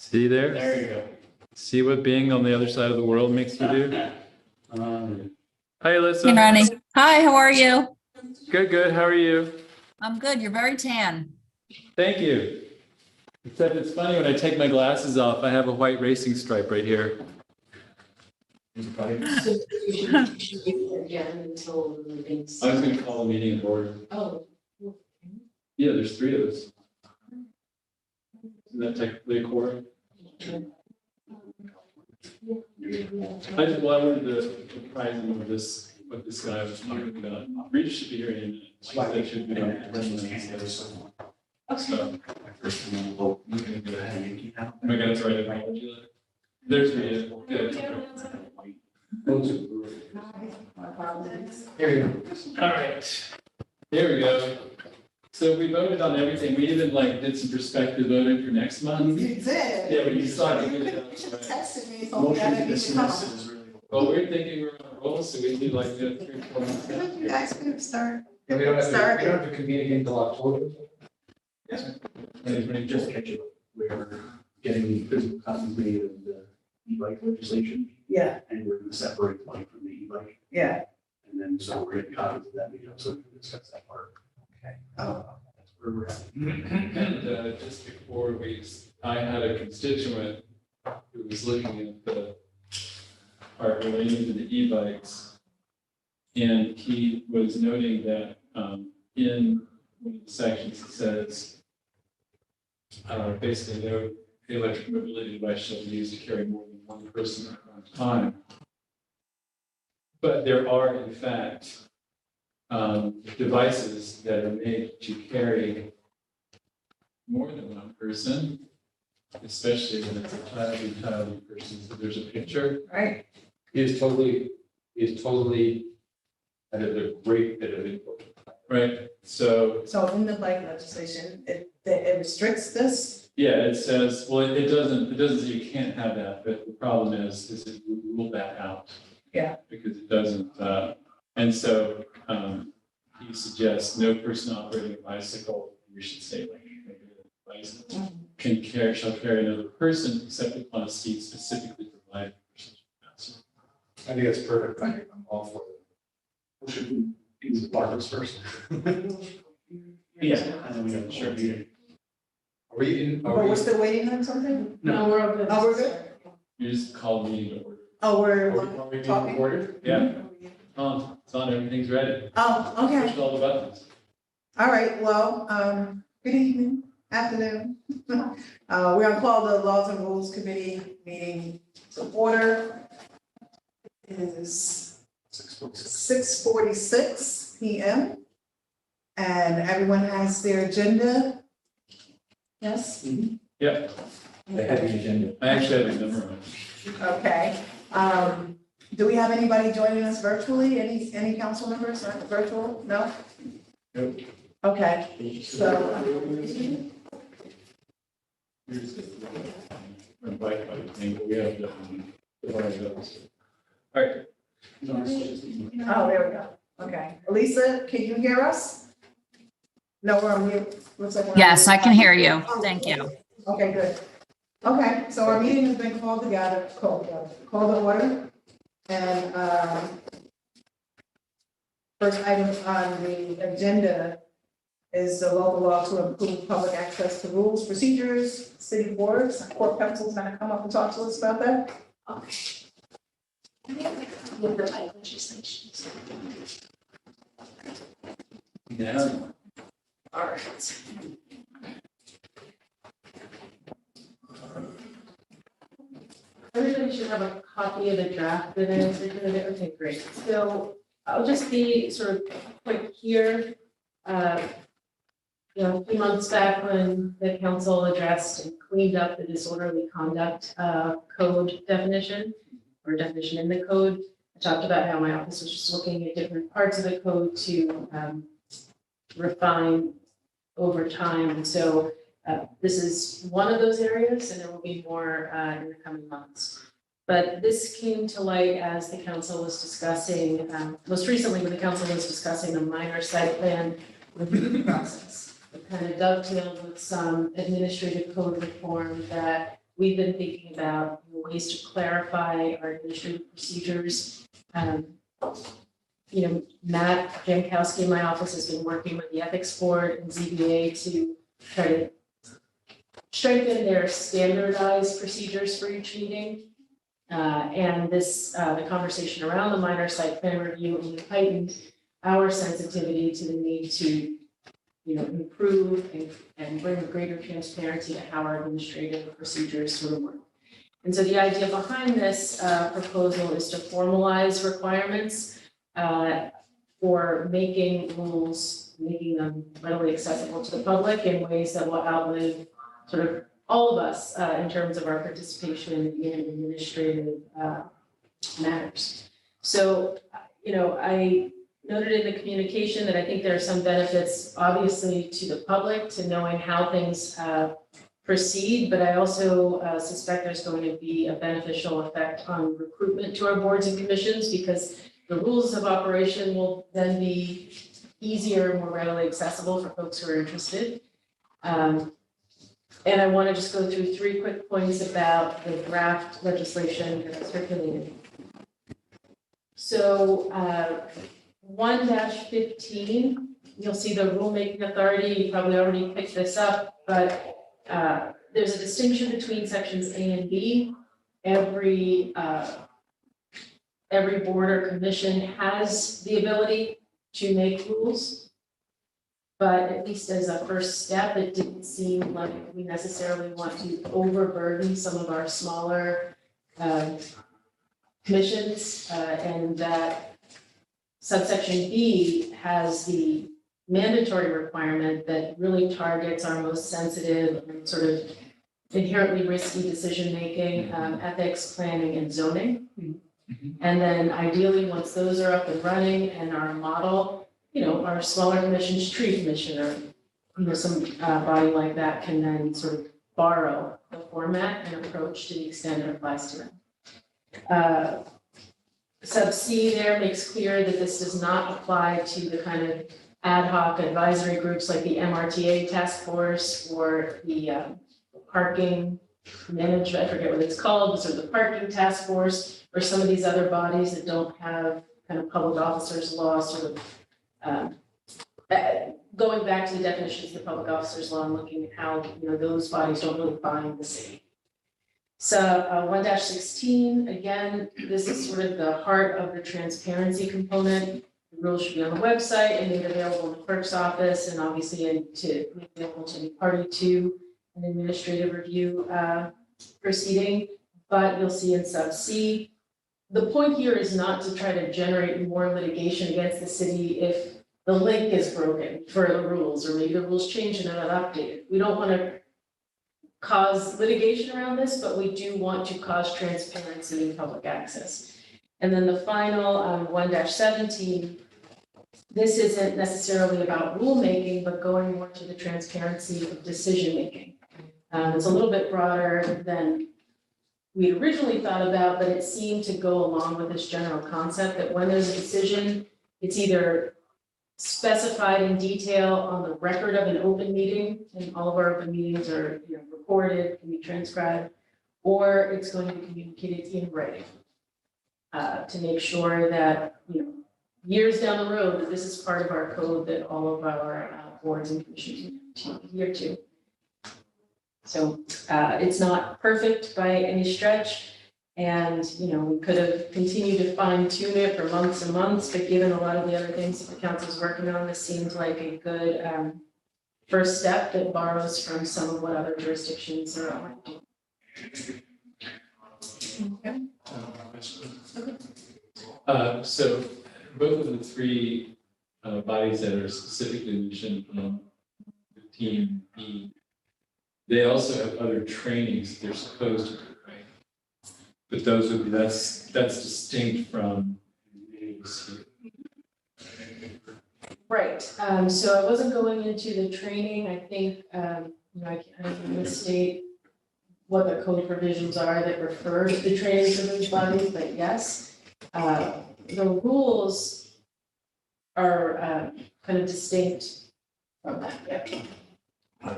See there? There you go. See what being on the other side of the world makes you do? Hi, Hey, Alyssa. Ronnie. Hi, how are you? Good, good. How are you? I'm good. You're very tan. Thank you. Except it's funny when I take my glasses off, I have a white racing stripe right here. So you should wait again until the meeting's. I was going to call the meeting in order. Oh. Yeah, there's 3 of us. Isn't that technically a quorum? I wanted to surprise him with this, what this guy was talking about. Rita should be here in a minute. She said she'd be here. So, oh my God, it's right. Apology letter. There's Rita. Good. Here you go. All right. Here we go. So we voted on everything. We even did some prospective voting for next month. You did. Yeah, but you saw You it. should have texted me, told me I didn't need to come. Well, we're thinking we're on a roll, so we need 3 or 4 months. You guys could start. We don't have Start. to convene again until October. Yes, and just to catch you, we're getting physical copies made of the e-bike legislation, Yeah, and we're going to separate the bike from the e-bike. yeah. And then, so we're getting copies of that, so we can discuss that part. Okay. That's where we're at. And just before I had a constituent who was looking at the part relating to the e-bikes. And he was noting that in one of the sections, it says, basically, no electric mobility device shall be used to carry more than one person at one time. But there are, in fact, devices that are made to carry more than one person, especially when it's a childy person. So there's a picture. Right. He is totally at a great bit of input. Right, so, So in the bike legislation, it restricts this? yeah, it says, well, it doesn't say you can't have that, but the problem is it would rule that out. Yeah. Because it doesn't, and so, he suggests no person operating a bicycle, we should say maybe a bicycle, shall carry another person except upon a seat specifically provided for such a person. I think it's perfect. I'm all for it. Should we use the Bartlett's first? Yeah. And then we have a short meeting. Are we in, But are we, we're still waiting on something? No, we're all good. Oh, we're good? You just call the meeting to order. Oh, are we're we being talking? recorded? Yeah, it's on, everything's ready. Oh, okay. Push all the buttons. All right, well, good evening, afternoon. We're gonna call the Laws and Rules Committee meeting to order. It is 6:46 PM. And everyone has their agenda? Yes? Yeah, They had the agenda. I actually have a number on it. Okay, do we have anybody joining us virtually? Any council members virtual? No? Nope. Okay, so, Invite by thing, but we have one of those. All right, oh, there we go. Okay, Elisa, can you hear us? No, we're on mute. Looks like we're on Yes, mute. I can hear you. Thank you. Okay, good. Okay, so our meeting has been called to order. And, first item on the agenda is the local law to improve public access to rules, procedures, city boards. Court counsel's gonna come up and talk to us about that. Okay. With the bike legislation. yeah, All right. Everybody should have a copy of the draft that I circulated. Okay, great. So I'll just be sort of quick here. A few months back when the council addressed and cleaned up the disorderly conduct code definition or definition in the code, I talked about how my office was just looking at different parts of the code to refine over time. And so this is one of those areas, and there will be more in the coming months. But this came to light as the council was discussing, most recently when the council was discussing the minor site plan review process. It kind of dovetailed with some administrative code reform that we've been thinking about ways to clarify our administrative procedures. Matt Jankowski in my office has been working with the Ethics Board and ZBA to try to strengthen their standardized procedures for each meeting. And the conversation around the minor site plan review only heightened our sensitivity to the need to, improve and bring greater transparency to how our administrative procedures sort of work. And so the idea behind this proposal is to formalize requirements for making rules, making them readily accessible to the public in ways that will outlive sort of all of us in terms of our participation in administrative matters. So, I noted in the communication that I think there are some benefits, obviously, to the public to knowing how things proceed, but I also suspect there's going to be a beneficial effect on recruitment to our boards and commissions, because the rules of operation will then be easier and more readily accessible for folks who are interested. And I want to just go through 3 quick points about the draft legislation that I circulated. So 1-15, you'll see the rulemaking authority. You probably already picked this up, but there's a distinction between sections A and B. Every board or commission has the ability to make rules, but at least as a first step, it didn't seem like we necessarily want to overburden some of our smaller commissions, and that subsection B has the mandatory requirement that really targets our most sensitive and sort of inherently risky decision-making, ethics, planning, and zoning. And then ideally, once those are up and running and our model, our smaller commissions, tree commission, or some body like that can then sort of borrow the format and approach to the extent it applies to them. Sub C there makes clear that this does not apply to the kind of ad hoc advisory groups like the MRTA task force or the parking management, I forget what it's called, but sort of the parking task force, or some of these other bodies that don't have kind of public officers law sort of going back to the definitions of the public officers law and looking at how those bodies don't really bind the city. So 1-16, again, this is sort of the heart of the transparency component. The rules should be on the website and made available in the clerk's office, and obviously to make available to any party to an administrative review proceeding. But you'll see in sub C, the point here is not to try to generate more litigation against the city if the link is broken for the rules, or maybe the rules change and are not updated. We don't want to cause litigation around this, but we do want to cause transparency in public access. And then the final 1-17, this isn't necessarily about rulemaking, but going more to the transparency of decision-making. It's a little bit broader than we originally thought about, but it seemed to go along with this general concept that when there's a decision, it's either specified in detail on the record of an open meeting, and all of our open meetings are recorded, can be transcribed, or it's going to be communicated in writing to make sure that years down the road that this is part of our code that all of our boards and commissions adhere to. So it's not perfect by any stretch, and we could have continued to fine tune it for months and months, but given a lot of the other things that the council's working on, this seems like a good first step that borrows from some of what other jurisdictions are already doing. So both of the 3 bodies that are specifically mentioned in 15B, they also have other trainings that they're supposed to do, right? But those would be, that's distinct from meetings here. Right, so I wasn't going into the training. I think, I can misstate what the code provisions are that refer to the trainings of those bodies, but yes. The rules are kind of distinct from that, yeah.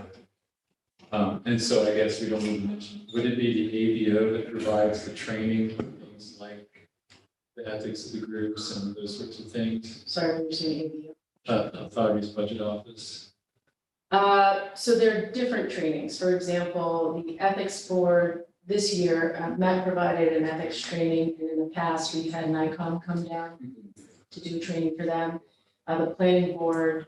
And so I guess we don't need to mention, would it be the ABO that provides the training, for things like the ethics of the groups and those sorts of things? Sorry, we're saying ABO. Authority's budget office. So there are different trainings. For example, the ethics board this year, Matt provided an ethics training, and in the past, we've had NICOM come down to do training for them. The planning board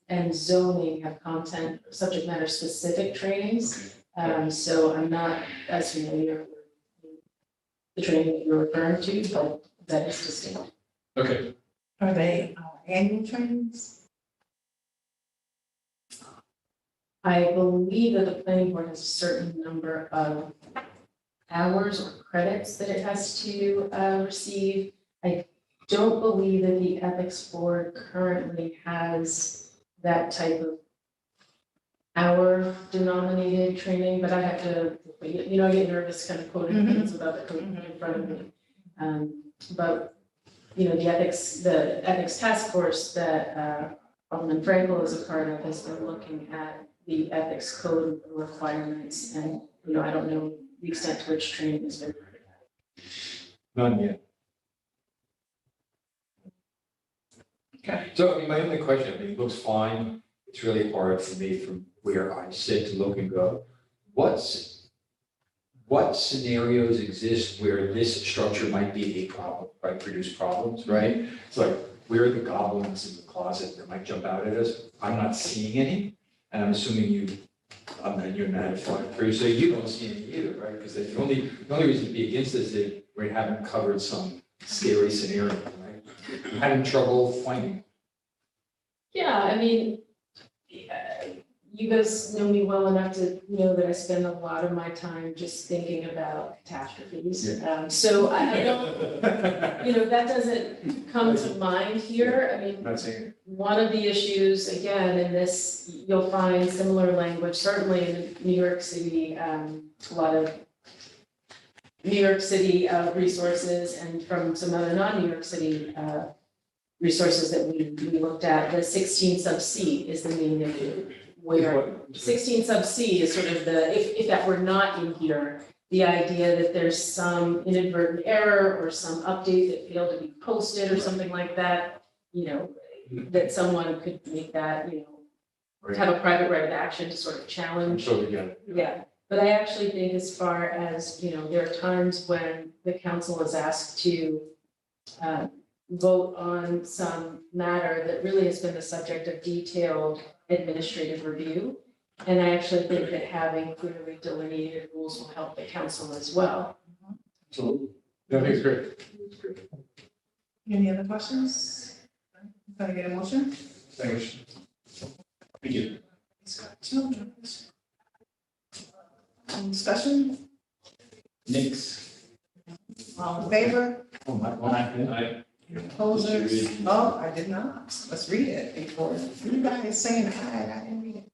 and zoning have content, subject matter specific trainings. So I'm not as familiar with the training that you're referring to, but that is distinct. Okay, Are they annual trainings? I believe that the planning board has a certain number of hours or credits that it has to receive. I don't believe that the ethics board currently has that type of hour denominated training, but I have to, I get nervous kind of quoting things without the code in front of me. But, the ethics task force that Alderman Frankel is a part of has been looking at the ethics code requirements, and, I don't know the extent to which training has been part of that. None yet. Okay. So, my only question, it looks fine. It's really hard for me from where I sit to look and go. What scenarios exist where this structure might be a problem, right, produce problems, right? It's like, where are the goblins in the closet that might jump out at us? I'm not seeing any, and I'm assuming you're not a fire crew, so you don't see any either, right? Because the only reason to be against this is we haven't covered some scary scenario, right? I'm having trouble finding. Yeah, I mean, you guys know me well enough to know that I spend a lot of my time just thinking about catastrophes. So I don't, that doesn't come to mind here. I mean, Not seeing it. one of the issues, again, in this, you'll find similar language, certainly in New York City, a lot of New York City resources, and from some other non-New York City resources that we looked at. The 16 sub C is the main issue, where 16 sub C is sort of if that were not in here, the idea that there's some inadvertent error or some update that failed to be posted or something like that, that someone could make that, have a private right of action to sort of challenge. So, yeah. Yeah, but I actually think as far as, there are times when the council is asked to vote on some matter that really has been the subject of detailed administrative review. And I actually think that having clearly delineated rules will help the council as well. Absolutely. I think it's great. Any other questions? Can I get a motion? Thanks. Thank you. Discussion, Nick's. all in favor? Oh, my, I, Opposers? Oh, I did not. Let's read it before. You guys saying aye, I didn't read it.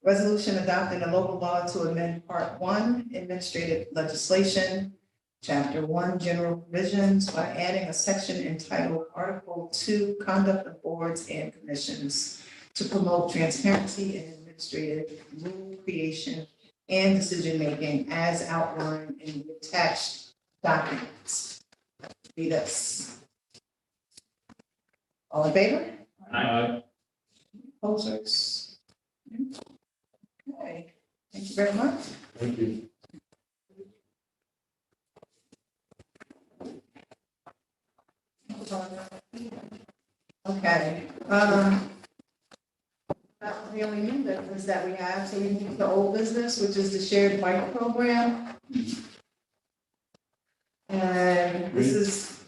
Resolution adopting a local law to amend Part 1 Administrative Legislation, Chapter 1 General Provisions by adding a section entitled Article 2 Conduct of Boards and Commissions to promote transparency in administrative rule creation and decision-making as outlined in the attached documents. Be this. All in favor? Opposers? Okay, thank you very much. Thank you. Okay, that was the only new business that we have, so we move to old business, which is the shared bike program. And this is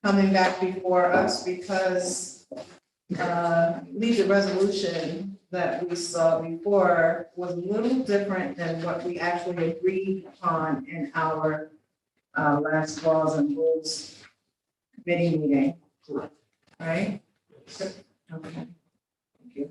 coming back before us because I believe the resolution that we saw before was a little different than what we actually agreed upon in our last laws and rules committee meeting. Right? Okay. Thank you.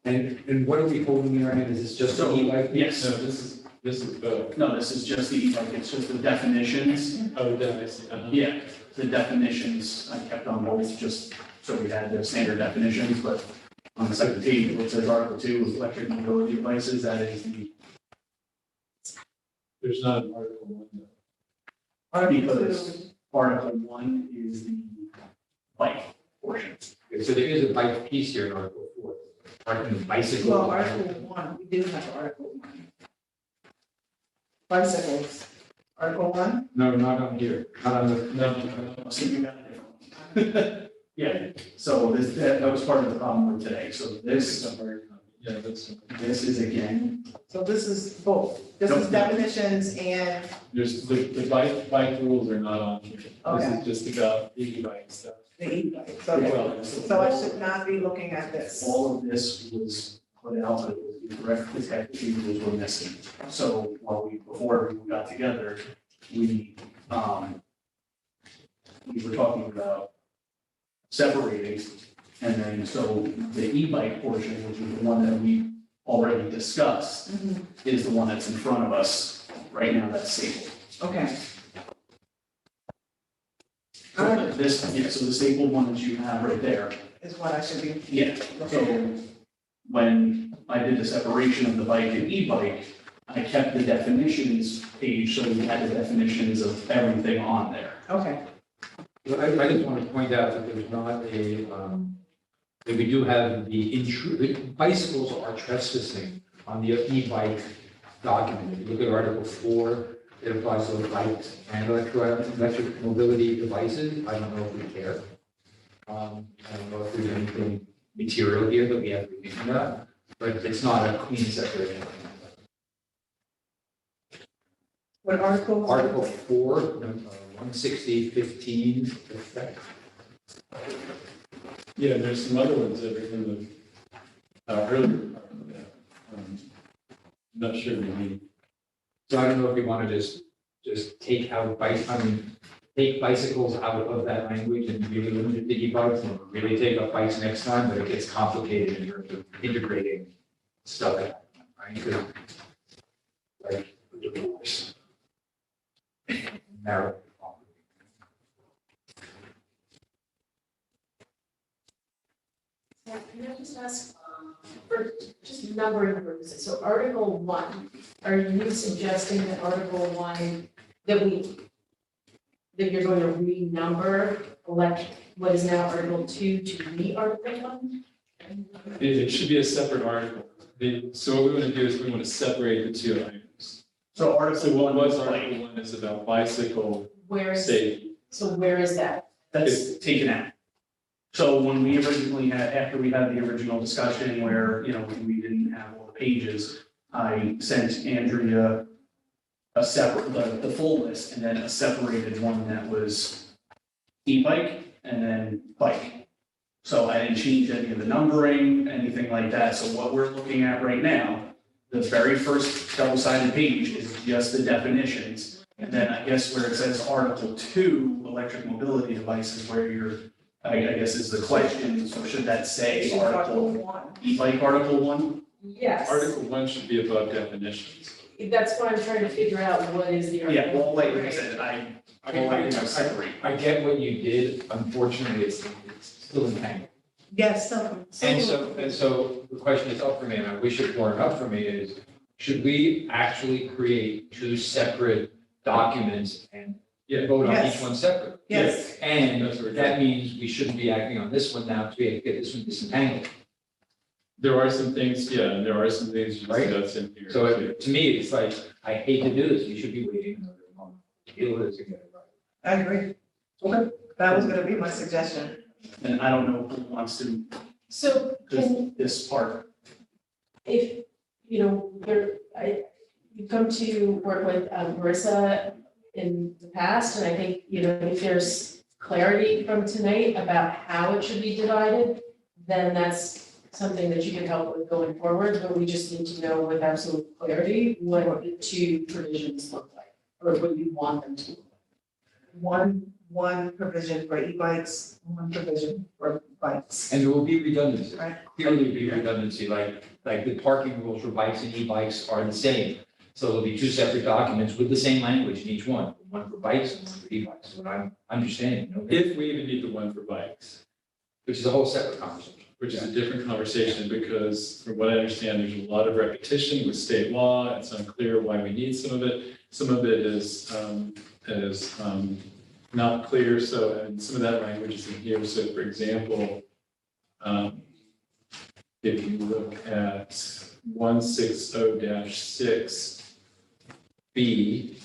And what are we holding in our hand? Is this just the e-bike? Yes, no, this is both. no, this is just it's just the definitions. Oh, then I see. Yeah, the definitions I kept on both just so we had the standard definitions, but on the second page, where it says Article 2, electric mobility devices, that is the, There's not an Article 1 though. because Article 1 is the bike portion. Okay, so there is a bike piece here in Article 4. Article bicycle. Well, Article 1, we do have Article 1. Bicycles, Article 1? No, not on here, not on the. No, so you got a different one. Yeah, so this, that was part of the problem with today, so This this, is a hard copy. Yeah, that's, this is again, So this is both. This is definitions and, there's, the bike rules are not on here. This Okay. is just about the e-bike stuff. the e-bike. So I should not be looking at this. all of this was put out, but it was incorrect, the technical rules were missing. So while we, before we got together, we were talking about separating, and then, so the e-bike portion, which is the one that we already discussed, Mhm. is the one that's in front of us right now, that's stapled. Okay. So this, yeah, so the stapled one that you have right there, Is what I should be. yeah, so when I did the separation of the bike and e-bike, I kept the definitions page, so we had the definitions of everything on there. Okay. I just want to point out that there's not a, that we do have the bicycles are trespassing on the e-bike document. If you look at Article 4, it applies to bikes and electric mobility devices. I don't know if we care. I don't know if there's anything material here that we have to think about, but it's not a clean separation. What article? Article 4, 160-15, effect. Yeah, there's some other ones that are in the earlier part of that. Not sure we need. So I don't know if you want to just take out take bicycles out of that language and really limit it to e-bikes and really take up bikes next time, but it gets complicated in terms of integrating stuff, right? Because, like, divorce. Marriage. Can I just ask, for just numbering purposes, so Article 1, are you suggesting that Article 1, that you're going to renumber what is now Article 2 to be Article 1? It should be a separate article. So what we want to do is we want to separate the two items. So So Article what 1 was was Article like, 1 is about bicycle Where is, safety. so where is that? that's taken out. So when we originally had, after we had the original discussion where, you know, we didn't have all the pages, I sent Andrea a separate, the full list, and then a separated one that was e-bike and then bike. So I didn't change any of the numbering, anything like that. So what we're looking at right now, the very first double-sided page is just the definitions. And then I guess where it says Article 2, electric mobility devices, where you're, I guess is the question, so should that say Article Article, 1. e-bike Article 1? Yes. Article 1 should be above definitions. That's what I'm trying to figure out, what is the. Yeah, well, like I Right. said, I separate. I get what you did, unfortunately, it's still entangled. Yes, so. And so the question that's up for me, and I wish it weren't up for me, is should we actually create two separate documents and vote on each Yes. one separate? Yes, And That's what we're that means we shouldn't be acting on this one now to be able to get this one disentangled. There are some things, yeah, and there are some things Right. that's in here. So too. to me, it's like, I hate to do this, we should be waiting another month to deal with this again. I agree. Okay. That was gonna be my suggestion. And I don't know who wants to, So can, this part. if, you know, you've come to work with Marissa in the past, and I think, you know, if there's clarity from tonight about how it should be divided, then that's something that you can help with going forward, but we just need to know with absolute clarity what the two provisions look like, or what you want them to look like. One provision for e-bikes, one provision for bikes. And there will be redundancy, Right. clearly be redundancy, like the parking rules for bikes and e-bikes are the same. So there'll be two separate documents with the same language in each one for bikes and one for e-bikes, what I'm understanding, okay? If we even need the one for bikes. Which is a whole separate conversation. which is a different conversation because from what I understand, there's a lot of repetition with state law. It's unclear why we need some of it. Some of it is not clear. So, and some of that language is in here. So for example, if you look at 160-6B,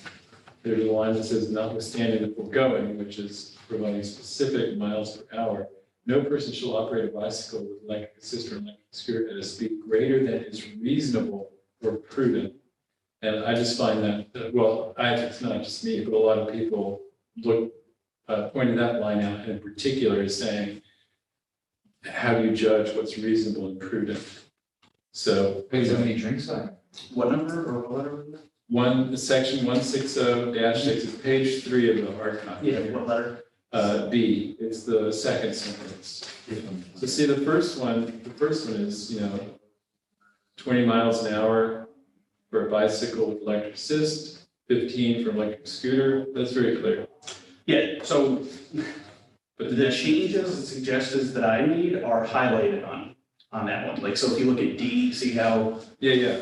there's a line that says notwithstanding the foregoing, which is providing specific miles per hour, no person shall operate a bicycle with electric assist or electric scooter at a speed greater than is reasonable or prudent. And I just find that, it's not just me, but a lot of people pointed that line out, and in particular is saying, how do you judge what's reasonable and prudent? So. Depends how many drinks I have. What number or what letter? Section 160-6 is page 3 of the hard copy. Yeah, what letter? B, it's the second sentence. So see, the first one is, 20 miles an hour for a bicycle with electric assist, 15 for electric scooter. That's very clear. Yeah, so But the changes and suggestions that I made are highlighted on that one. Like, so if you look at D, see how, yeah.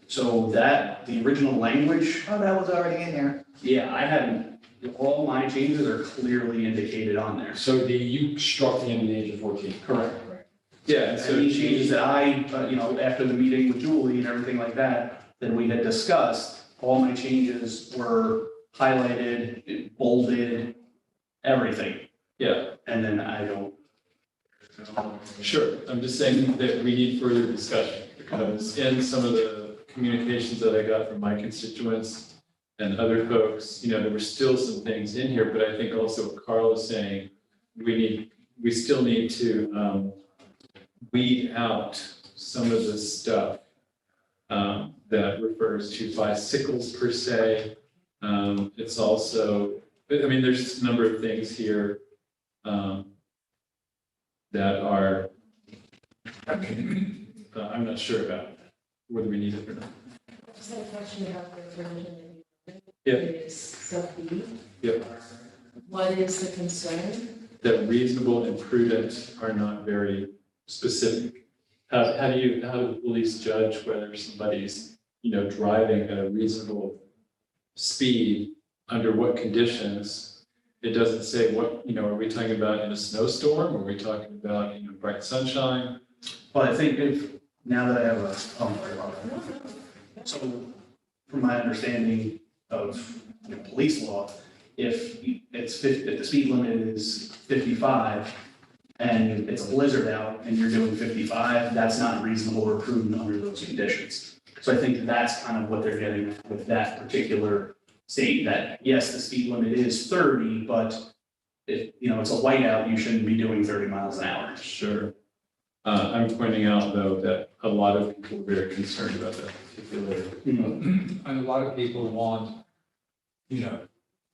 so that, the original language, Oh, that was already in there. yeah, I hadn't, all my changes are clearly indicated on there. So you struck the end of the age of 14. Correct. Yeah, and so Any changes that I, after the meeting with Julie and everything like that, that we had discussed, all my changes were highlighted, bolded, everything. yeah, And then I don't. sure. I'm just saying that we need further discussion because in some of the communications that I got from my constituents and other folks, there were still some things in here, but I think also what Carl is saying, we still need to weed out some of the stuff that refers to bicycles per se. It's also, there's a number of things here that are, I'm not sure about whether we need it or not. I just had a question about the provision that you. Yeah. Is sub B. Yep. What is the concern? That reasonable and prudent are not very specific. How do the police judge whether somebody's, driving at a reasonable speed under what conditions? It doesn't say what, are we talking about in a snowstorm? Are we talking about, bright sunshine? Well, I think now that I have so from my understanding of police law, if the speed limit is 55 and it's a blizzard out and you're doing 55, that's not reasonable or prudent under those conditions. So I think that's kind of what they're getting at with that particular state, that yes, the speed limit is 30, but if, it's a whiteout, you shouldn't be doing 30 miles an hour. Sure. I'm pointing out though that a lot of people are very concerned about that particular. And a lot of people want,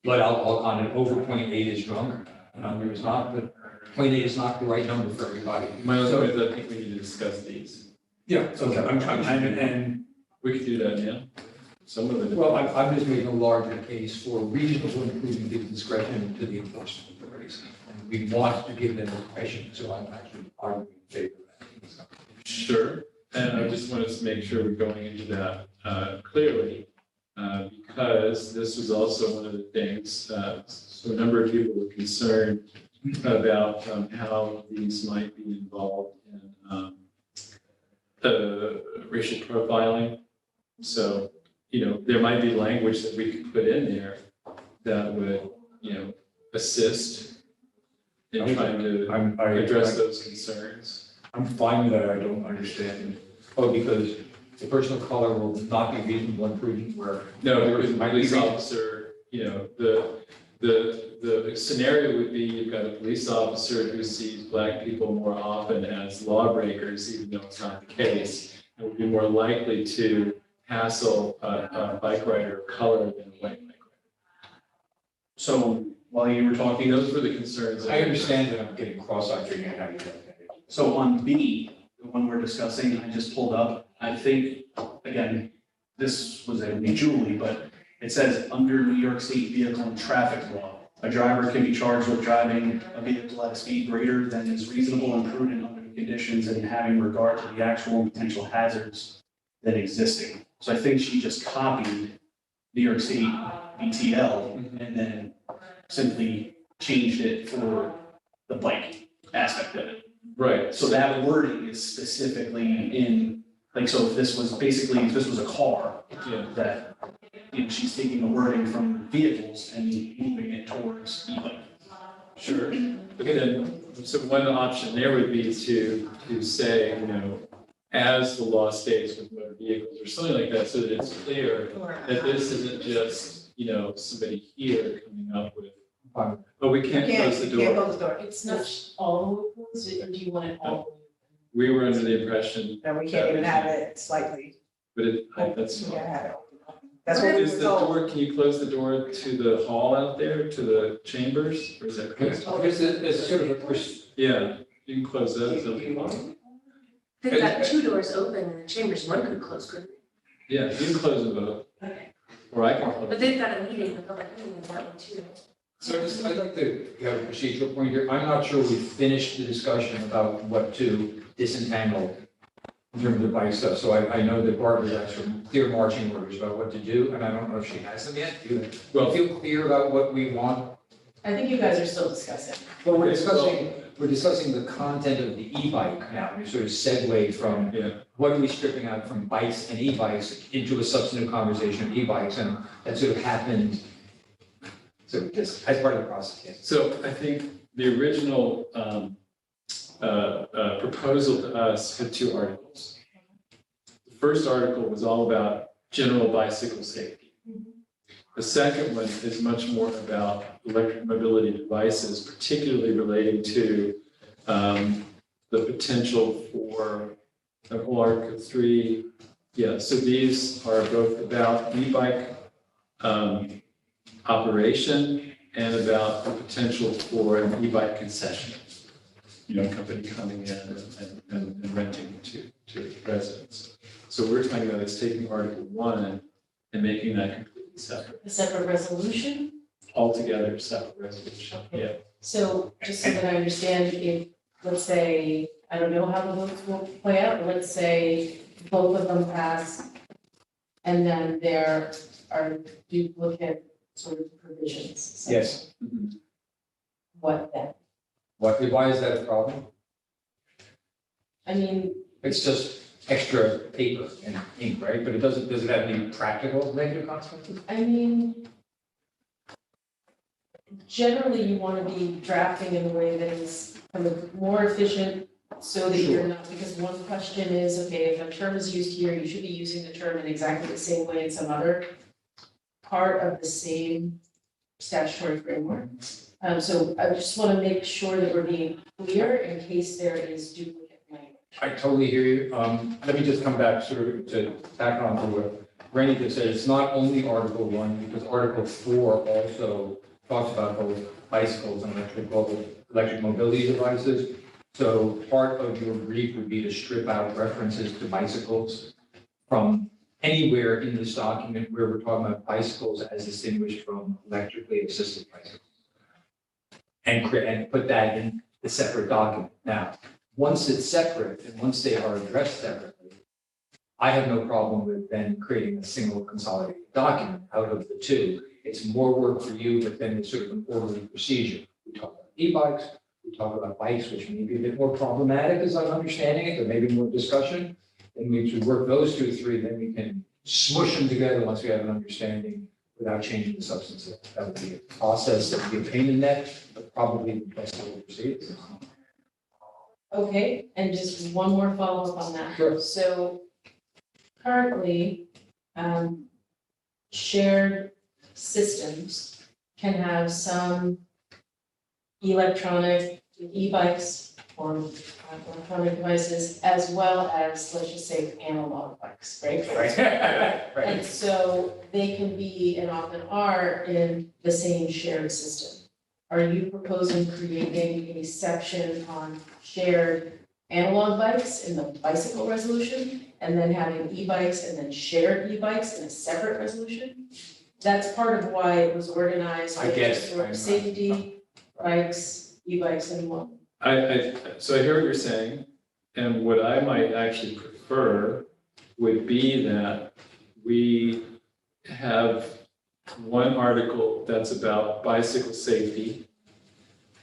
blood alcohol content over 0.8 is drunk. It's not, but 0.8 is not the right number for everybody. My other So- point is I think we need to discuss these. Yeah, okay, and We could do that now. Some of it. well, I'm just making a larger case for reasonable and prudent given discretion to the enforcement authorities. And we want to give them discretion, so I'm actually arguing in favor of that. Sure, and I just wanted to make sure we're going into that clearly, because this was also one of the things, so a number of people were concerned about how these might be involved in racial profiling. So, there might be language that we could put in there that would, assist in trying to address those concerns. I'm fine with that, I don't understand. Oh, because the person of color will not be reasonable and prudent where. No, because Might be police reasonable. officer, the scenario would be you've got a police officer who sees black people more often as lawbreakers, even though it's not the case, and would be more likely to hassle a bike rider of color than a white bike rider. So while you were talking, Those were the concerns. I understand that I'm getting cross-eyed figuring out how you do that. so on B, the one we're discussing, I just pulled up, I think, again, this was a Julie, but it says under New York State vehicle and traffic law, a driver can be charged with driving a vehicle at a speed greater than is reasonable and prudent under the conditions and having regard to the actual potential hazards than existing. So I think she just copied New York State BTL and then simply changed it for the bike aspect of it. Right, So that wording is specifically in, like, so if this was basically, if this was a car, yeah. that, you know, she's taking the wording from vehicles and moving it towards e-bike. Sure. Okay, then, so one option there would be to say, you know, as the law states with motor vehicles or something like that, so that it's clear that this isn't just, you know, somebody here coming up with, but we can't close the Can't door. close the door. It's not all closed, or do you want it all? We were under the impression, And we can't even have it slightly. but that's We fine. gotta have it open. That's what we Is were the told. door, can you close the door to the hall out there, to the chambers, or is that closed? Because it's sort of a, Yeah, you can close that, so, They've got two doors open in the chambers, one could close, couldn't they? yeah, you can close them both, Okay. or I can close But them. they've got a meeting, a public meeting of that one too. so I'd like to have a procedural point here. I'm not sure we finished the discussion about what to disentangle in terms of bike stuff. So I know that Barbara has some clear marching orders about what to do, and I don't know if she has them yet. Do you Well, feel clear about what we want? I think you guys are still discussing. Well, we're Okay, well- discussing the content of the e-bike now. We sort of segue from yeah, what are we stripping out from bikes and e-bikes into a substantive conversation of e-bikes, and that sort of happened. So just as part of the process, yes. so I think the original proposal to us had two articles. The first article was all about general bicycle safety. The second one is much more about electric mobility devices, particularly relating to the potential for the whole Article 3. Yeah, so these are both about e-bike operation and about the potential for an e-bike concession. You know, a company coming in and renting to residents. So we're talking about is taking Article 1 and making that completely separate, A separate resolution? altogether separate resolution, yeah. So just so that I understand, if, let's say, I don't know how the votes will play out, but let's say both of them pass, and then there are duplicate sort of provisions. So Yes. what then? Why is that a problem? I mean, It's just extra paper and ink, right? But does it have any practical negative consequences? I mean, generally you want to be drafting in a way that is kind of more efficient so that you're not, because one question is, okay, if a term is used here, you should be using the term in exactly the same way in some other part of the same statutory framework. So I just want to make sure that we're being clear in case there is duplicate language. I totally hear you. Let me just come back sort of to back on to what Randy just said. It's not only Article 1, because Article 4 also talks about both bicycles and electric mobility devices. So part of your brief would be to strip out references to bicycles from anywhere in this document where we're talking about bicycles as distinguished from electrically assisted bicycles. And put that in a separate document. Now, once it's separate and once they are addressed separately, I have no problem with then creating a single consolidated document out of the two. It's more work for you, but then it's sort of an orderly procedure. We talk about e-bikes, we talk about bikes, which may be a bit more problematic as I'm understanding it, there may be more discussion. And we should work those 2 or 3, then we can smush them together once we have an understanding without changing the substance of it. That would be a process, that would be a pain in the neck, but probably the best way to proceed. Okay, and just one more follow-up on that. Sure. So currently, shared systems can have some electronic e-bikes or electronic devices as well as, let's just say, analog bikes, right? Right. And so they can be and often are in the same shared system. Are you proposing creating a section on shared analog bikes in the bicycle resolution? And then having e-bikes and then shared e-bikes in a separate resolution? That's part of why it was organized. I guess, for I'm- Safety, bikes, e-bikes and one. So I hear what you're saying. And what I might actually prefer would be that we have one article that's about bicycle safety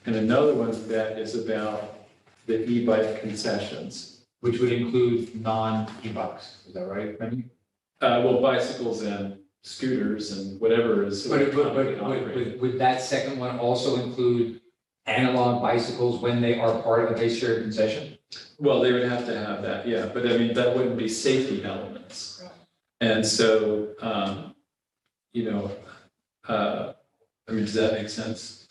and another one that is about the e-bike concessions. Which would include non-e-bikes, is that right, Remy? Well, bicycles and scooters and whatever is. Would that second one also include analog bicycles when they are part of a base share concession? Well, they would have to have that, yeah, but I mean, that wouldn't be safety elements. And so, I mean, does that make sense?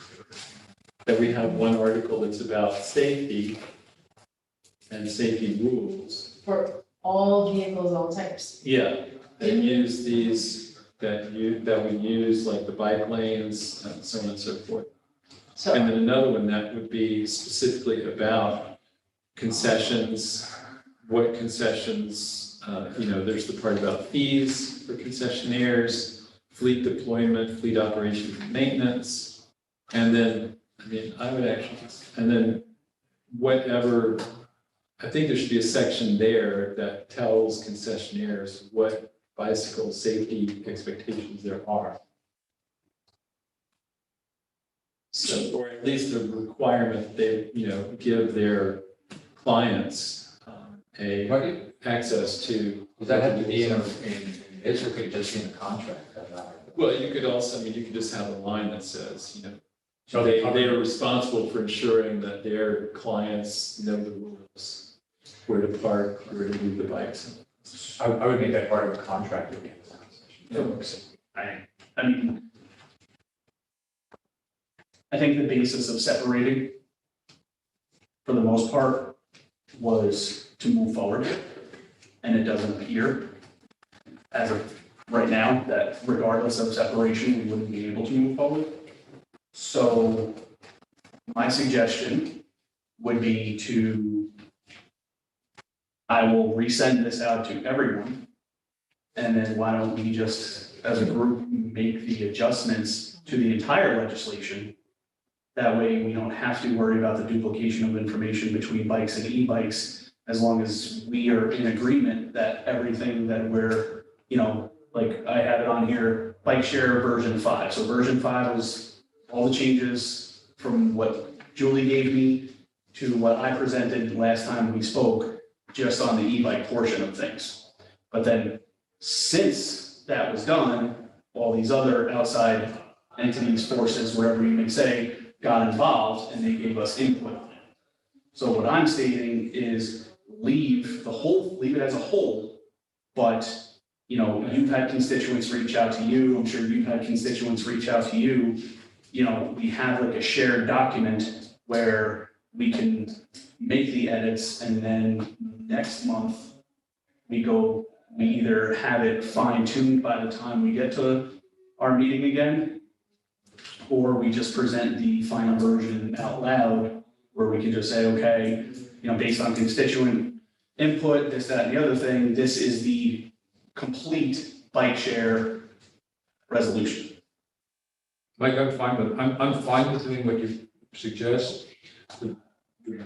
That we have one article that's about safety and safety rules. For all vehicles, all types. Yeah, and use these, that we use like the bike lanes and so on and so forth. So, And then another one that would be specifically about concessions, what concessions, there's the part about fees for concessionaires, fleet deployment, fleet operation and maintenance. And then, I mean, I would actually, and then whatever, I think there should be a section there that tells concessionaires what bicycle safety expectations there are. So, or at least a requirement they, give their clients access to. Does that have to be in this, or could it just be in a contract? Well, you could also, you could just have a line that says, So they are responsible for ensuring that their clients know the rules, where to park, where to move the bikes. I would make that part of a contract with I mean, I think the basis of separating, for the most part, was to move forward. And it doesn't appear, as of right now, that regardless of separation, we wouldn't be able to move forward. So my suggestion would be I will resend this out to everyone. And then why don't we just, as a group, make the adjustments to the entire legislation? That way, we don't have to worry about the duplication of information between bikes and e-bikes, as long as we are in agreement that everything that we're, like I have it on here, bike share version 5. So version 5 was all the changes from what Julie gave me to what I presented last time we spoke, just on the e-bike portion of things. But then, since that was done, all these other outside entities, forces, wherever you may say, got involved and they gave us input on it. So what I'm stating is leave it as a whole, but you've had constituents reach out to you, I'm sure you've had constituents reach out to you. We have like a shared document where we can make the edits, and then next month we either have it fine-tuned by the time we get to our meeting again, or we just present the final version out loud, where we can just say, okay, based on constituent input, this, that, and the other thing, this is the complete bike share resolution. Mike, I'm fine with doing what you suggest.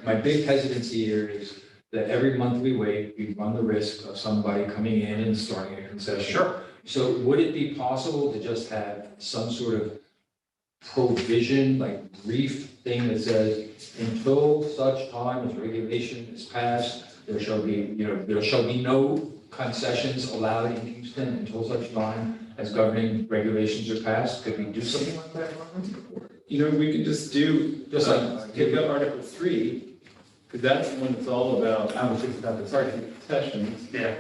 My big hesitancy here is that every month we wait, we run the risk of somebody coming in and starting a concession. Sure. So would it be possible to just have some sort of provision, like brief thing that says, until such time as regulation is passed, there shall be no concessions allowed in Houston until such time as governing regulations are passed? Could we do something like that? We could just do, take up Article 3, because that's the one that's all about, concessions. Yeah.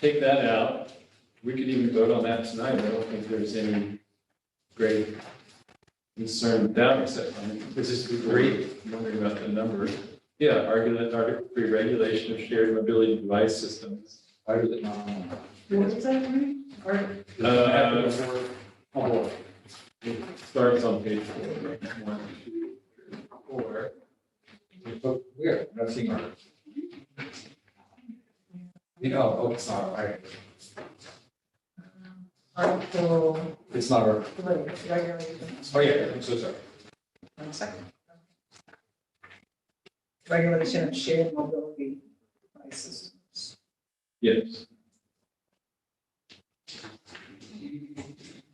Take that out. We could even vote on that tonight. I don't think there's any great concern with that, except this is great, wondering about the number. Yeah, Article 3, regulation of shared mobility device systems. Why does it not? What is that, Marie? It starts on page 4. 1, 2, 3, 4. Where? I'm not seeing it. It's not, right. Article, It's not our, regulation, oh yeah, I'm so sorry. 1 second. Regulation of shared mobility e-bike systems. Yes.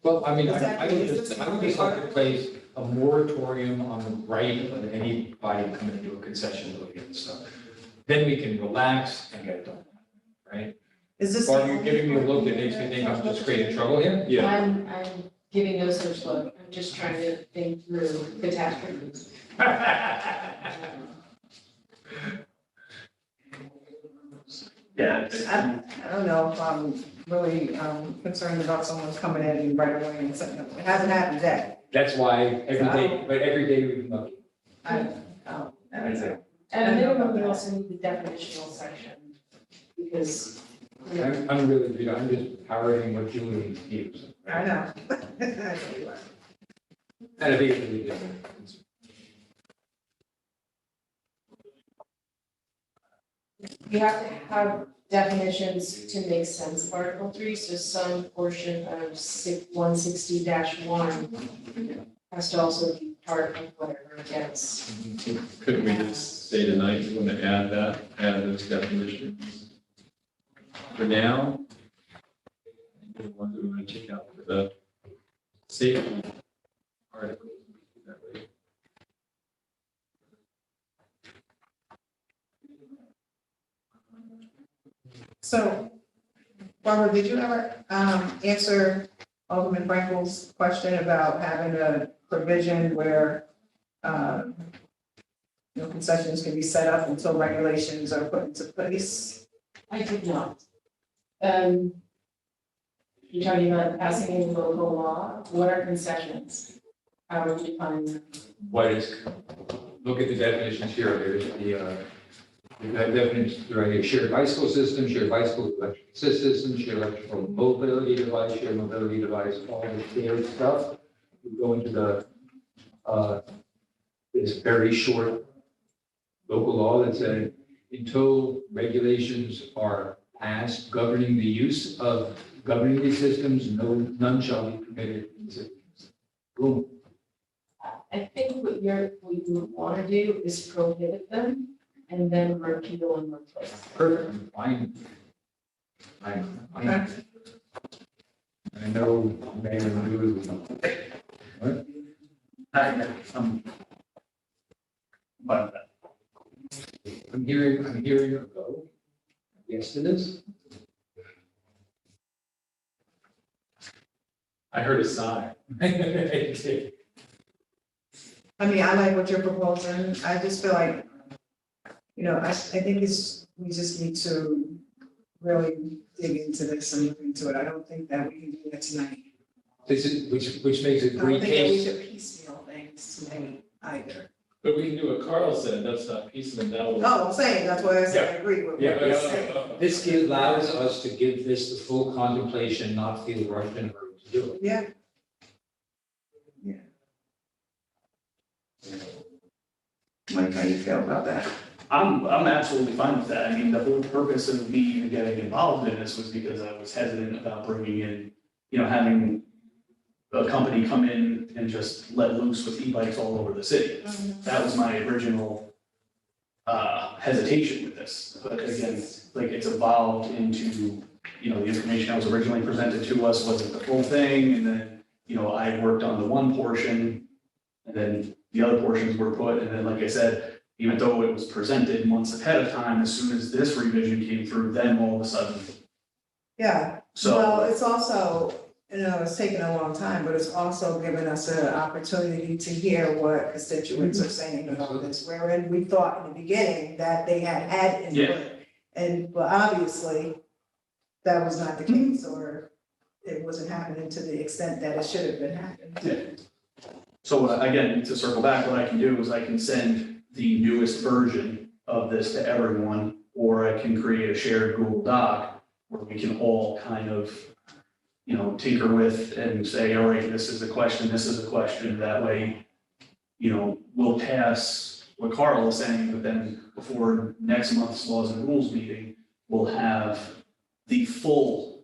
Well, I mean, Is that- I would is just, this I would just like to place a moratorium on the right of anybody coming into a concession looking at stuff. Then we can relax and get it done, right? Is this? Or are you giving me a look that makes me think I'm just creating trouble here? Yeah. I'm giving no such look. I'm just trying to think through catastrophes. Yeah, I don't know if I'm really concerned about someone coming in and right away and setting up. It hasn't happened yet. That's why every day we look. That's it. At a minimum, we also need the definitional section, because I'm really, I'm just parroting what Julie gives. I know. And I think it's really different. you have to have definitions to make sense of Article 3, so some portion of 160-1 has to also be part of whatever it gets. Could we just say tonight, we want to add those definitions? For now, the ones we want to take out for the safety article. That way. So, Barbara, did you ever answer Alderman Frankel's question about having a provision where concessions can be set up until regulations are put into place? I did not. You're talking about passing a local law, what are concessions? How are we defining them? What is, look at the definitions here, there's the definitions, right, here, shared bicycle system, shared bicycle electric assist system, shared electrical mobility device, shared mobility device, all the shared stuff. We go into the, this very short local law that said, until regulations are passed governing the use of governing these systems, none shall be permitted in the systems. Boom. I think what we would want to do is prohibit them and then repeal and replace. Perfect, fine. I know, Mayor Lou. What? I'm fine with that. I'm hearing a go. Yes to this? I heard a sigh. I mean, I like what you're proposing. I just feel like, I think we just need to really dig into this and look into it. I don't think that we can do that tonight. This is, which makes a I don't great think that we case. should piecemeal things tonight either. But we can do what Carl said, that's not piecemeal, that will. No, I'm saying, that's why I said I agree with what Yeah, you're saying. This allows us to give this the full contemplation, not feel rushed and hurried to do it. Yeah. Yeah. Mike, how you feel about that? I'm absolutely fine with that. I mean, the whole purpose of me even getting involved in this was because I was hesitant about bringing in, having a company come in and just let loose with e-bikes all over the city. That was my original hesitation with this. But again, like it's evolved into, the information that was originally presented to us wasn't the full thing. And then, I worked on the one portion and then the other portions were put. And then, like I said, even though it was presented months ahead of time, as soon as this revision came through, then all of a sudden, Yeah, so. well, it's also, it's taken a long time, but it's also given us an opportunity to hear what constituents are saying about this, wherein we thought in the beginning that they had input. But obviously, that was not the case, or it wasn't happening to the extent that it should have been happening. Yeah. So again, to circle back, what I can do is I can send the newest version of this to everyone, or I can create a shared Google Doc where we can all kind of, tinker with and say, all right, this is a question, this is a question. That way, we'll pass what Carl is saying, but then before next month's laws and rules meeting, we'll have the full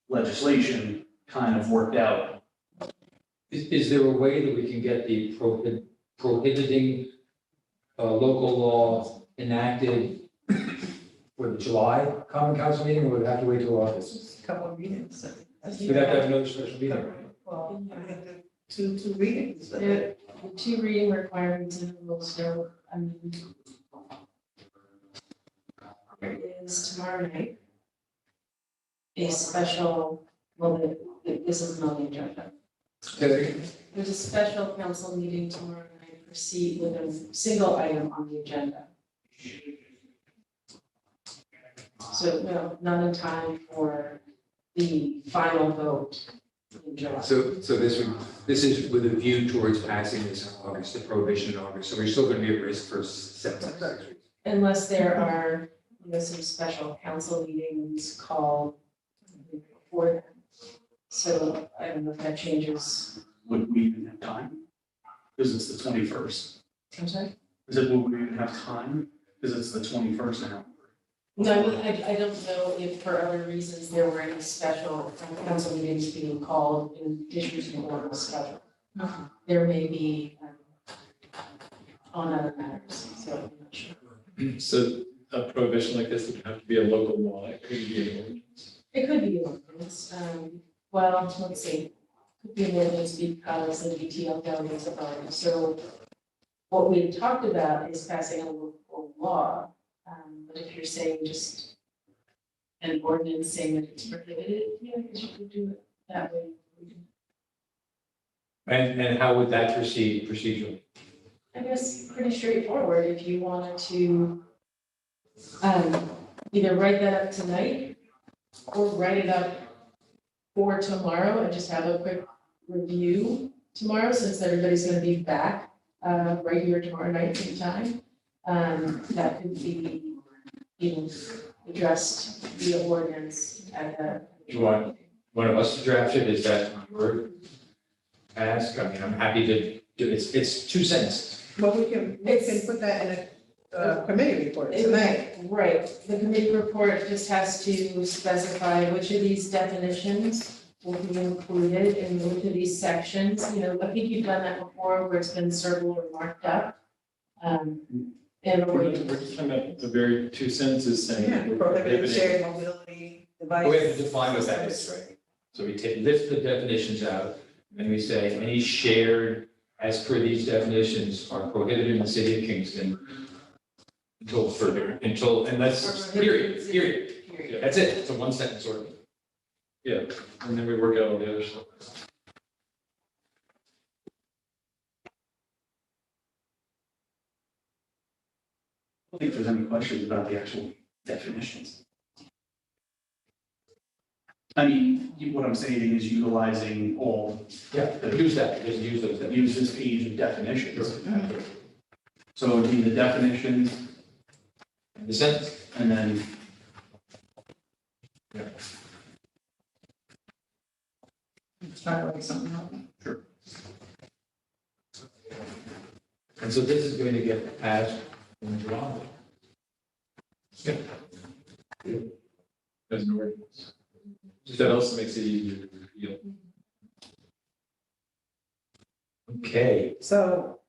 legislation kind of worked out. Is there a way that we can get the prohibiting local law enacted for the July common council meeting, or would it have to wait till August? Just a couple of readings. We'd have to have another special meeting, right? Well, I had the two readings. The two reading requirements in the rules, so, I mean, there is tomorrow night a special, well, this is not the agenda. Say that again? There's a special council meeting tomorrow night, proceed with a single item on the agenda. So, no, not in time for the final vote in July. So this is with a view towards passing this in August, the prohibition in August, so we're still gonna be at risk for 6 weeks. Unless there are, some special council meetings called before then. So I don't know if that changes. Would we even have time? Because it's the 21st. I'm sorry? Is it, would we even have time? Because it's the 21st now. No, I mean, I don't know if for other reasons there were any special council meetings being called in issues in order schedule. There may be on other matters, so I'm not sure. So a prohibition like this would have to be a local law, it could be an ordinance. It could be an ordinance, well, let's see, could be an ordinance because the DTL governs authority. So what we had talked about is passing a local law, but if you're saying just an ordinance saying that it's prohibited, yeah, I guess you could do it that way. And how would that proceed procedurally? I guess pretty straightforward, if you wanted to either write that up tonight or write it up for tomorrow and just have a quick review tomorrow, since everybody's gonna be back right here tomorrow night anytime. That could be, addressed via ordinance at the. Do you want one of us to draft it? Is that your ask? I mean, I'm happy to do, it's 2 sentences. But we can put that in a committee report tonight. Right, the committee report just has to specify which of these definitions will be included in which of these sections. I think you've done that before where it's been circled or marked up. And We're just talking about the very 2 sentences saying. Yeah, we're prohibited prohibiting- shared mobility device. We have to define what that is, right? So we lift the definitions out, and we say, any shared, as per these definitions, are prohibited in the city of Kingston and that's, period. That's it, it's a 1 sentence ordinance. Yeah, and then we work out all the other stuff. I don't think there's any questions about the actual definitions. I mean, what I'm saying is utilizing all, Yeah, use that, just use those. use this page of definitions. So it would be the definitions The sentence, and then Let's try to write something out. and so this is going to get passed in July. As an ordinance. That also makes it easier to repeal. Okay, So,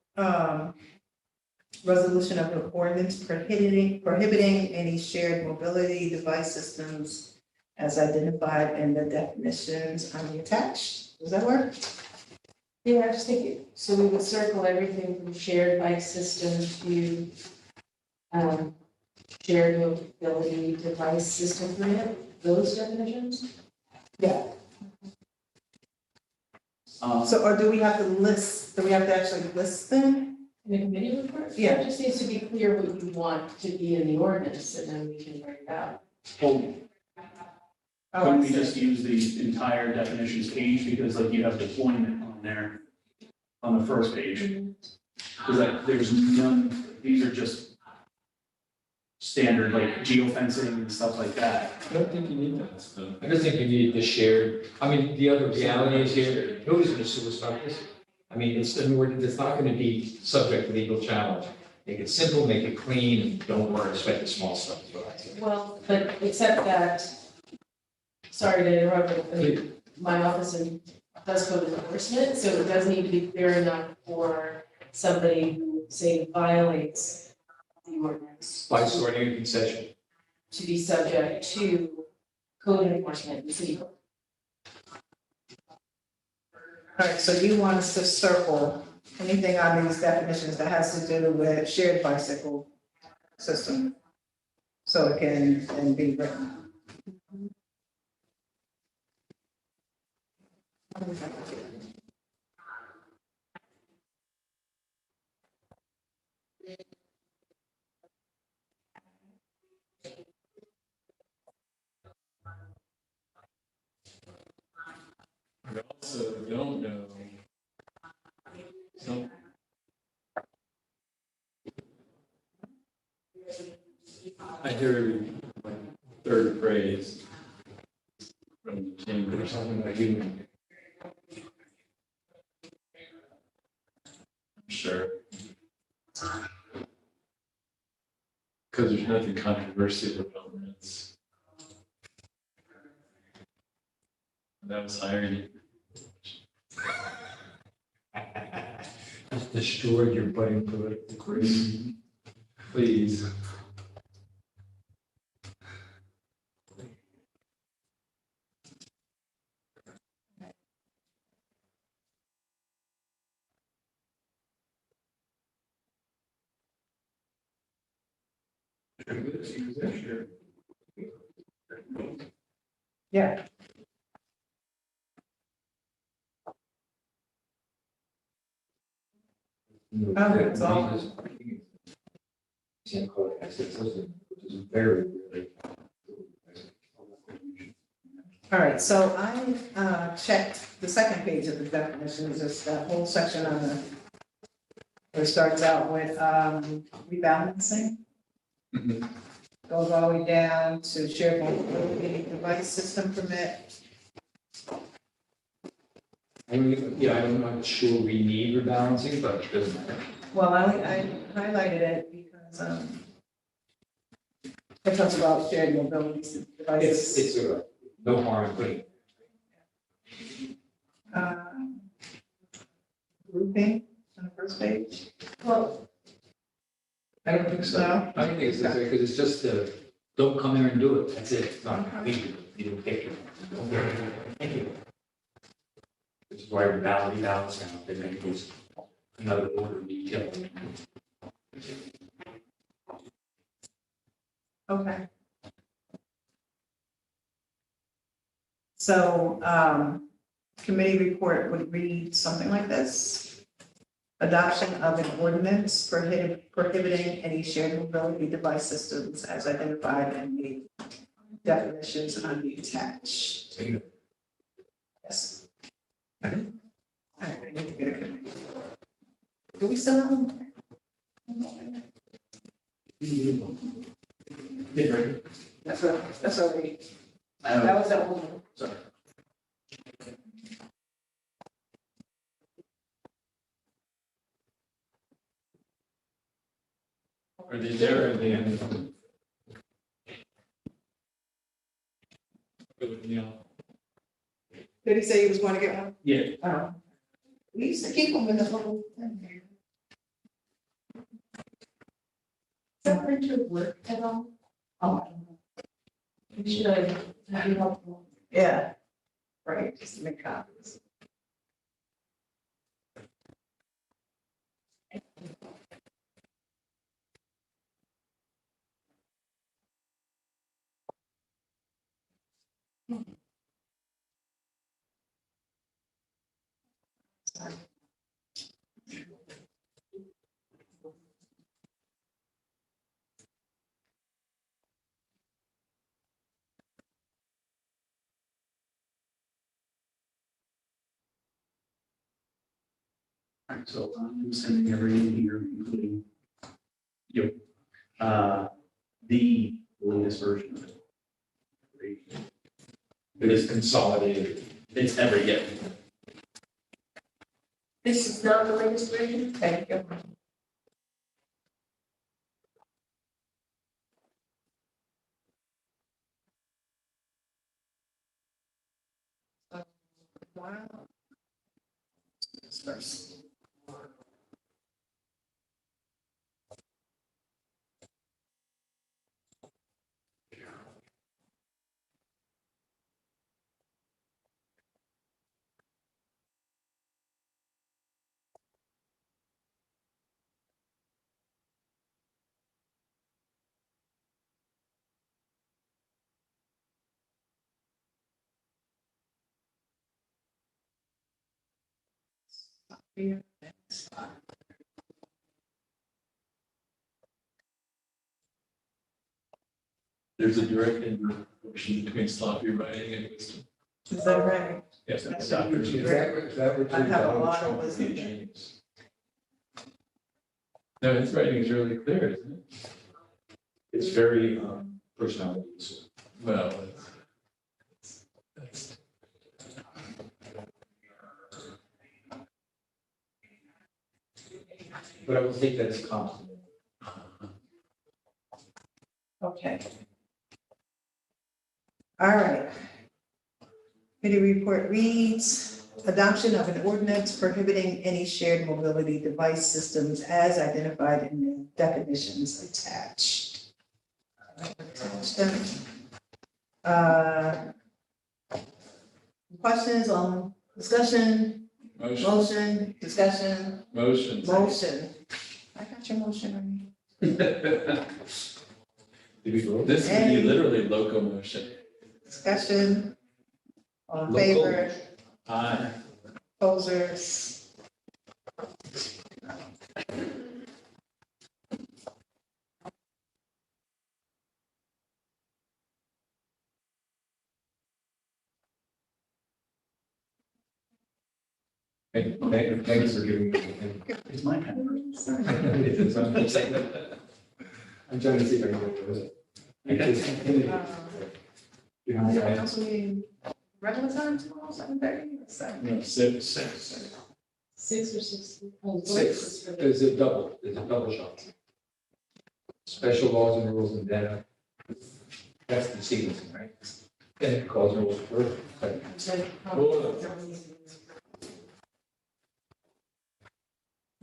resolution of the ordinance prohibiting any shared mobility device systems as identified in the definitions on the attached. Does that work? Yeah, I just think, so we would circle everything from shared bike system to shared mobility device system grant, those definitions? Yeah. uh, So, or do we have to actually list them? In the committee report? Yeah. It just needs to be clear what you want to be in the ordinance, and then we can write it out. well, Oh, couldn't I we see. just use the entire definitions page, because like you have deployment on there on the first page? Because like there's none, these are just standard like geofencing and stuff like that. I don't think you need that stuff. I just think you need the shared, I mean, the other reality is here, nobody's gonna sue us about this. I mean, it's an ordinance, it's not gonna be subject to legal challenge. Make it simple, make it clean, and don't worry, expect the small stuff, is what I say. Well, but except that, sorry to interrupt, but my office does code enforcement, so it does need to be clear enough for somebody who, say, violates the ordinance. By sorting a concession. to be subject to code enforcement in city code. All right, so you want us to circle anything on these definitions that has to do with shared bicycle system? So it can then be written. I also don't know. Some. I hear like third phrase from the chamber. Something like you. Sure. Because there's nothing controversial about this. That was irony. Just destroyed your budding political career. Please. Yeah. It's all- Same code as it says, which is very, very. All right, so I checked the second page of the definitions, it's that whole section on the, where it starts out with rebalancing, Mhm. goes all the way down to shared mobility device system permit. I'm not sure we need rebalancing, but it doesn't matter. Well, I highlighted it because it talks about shared mobility devices. It's no harm in putting. Grouping on the first page. Well, I don't think so. No? I don't think it's, because it's just, don't come here and do it, that's it, it's not, you don't take it. Thank you. Which is why rebalance now, they make this another order of detail. Okay. So, committee report would read something like this. Adoption of an ordinance prohibiting any shared mobility device systems as identified in the definitions on the attached. Yes. All right, I need to get a committee. Do we still have them? That's already, that was the old one. Sorry. Are they there at the end? Did he say he was going to get one? Yeah. Oh. We used to keep them in the little thing. that printer work at all? Oh. We should, that'd be helpful. Yeah. Right, just to make copies. All right, so I'm sending everything here, including you. The latest version of it. It is consolidated. It's every, yeah. This is not the latest version? Thank you. Wow. This first. There's a direct proportion between sloppy writing and wisdom. Is that right? Yes, That's Dr. what you If that were true, I have a Donald lot of Trump would be a wisdom. genius. No, his writing is really clear, isn't it? It's very personality. Well, that's. But I will take that as a compliment. Okay. All right. Committee report reads, adoption of an ordinance prohibiting any shared mobility device systems as identified in the definitions attached. Attach them. Questions on discussion, motion, discussion, Motion. motion. I got your motion on Did we vote? This would be literally locomotion. discussion. All in Local. favor, Aye. opposers. Thanks for giving me. It's my pen. I'm trying to see if I can get through it. Council meeting, regular time tomorrow, 7:30 or 7? No, six. 6 or 6? Six, there's a double shot. Special laws and rules and then that's the sequencing, right? Then it calls rules first, but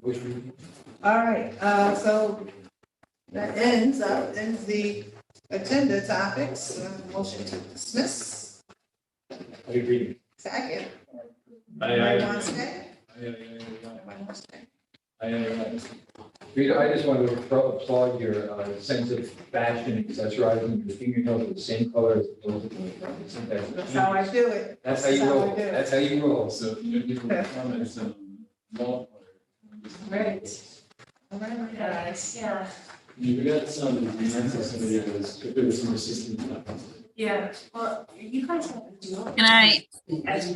which we. All right, so that ends the agenda topics. Motion to dismiss. I agree. Second. Aye, Anybody aye. want to stay? Aye, Anybody want to stay? aye, aye. Rita, I just want to applaud your sense of fashion accessorizing your fingernails with the same color as those of the. That's how I do it. That's how you That's how I roll. do it. That's how you roll. Also, you can comments on wall. Right. All right, guys. Yeah, You got some, somebody was, if there was some resistance. yeah, well, you guys have to do it. Good night. As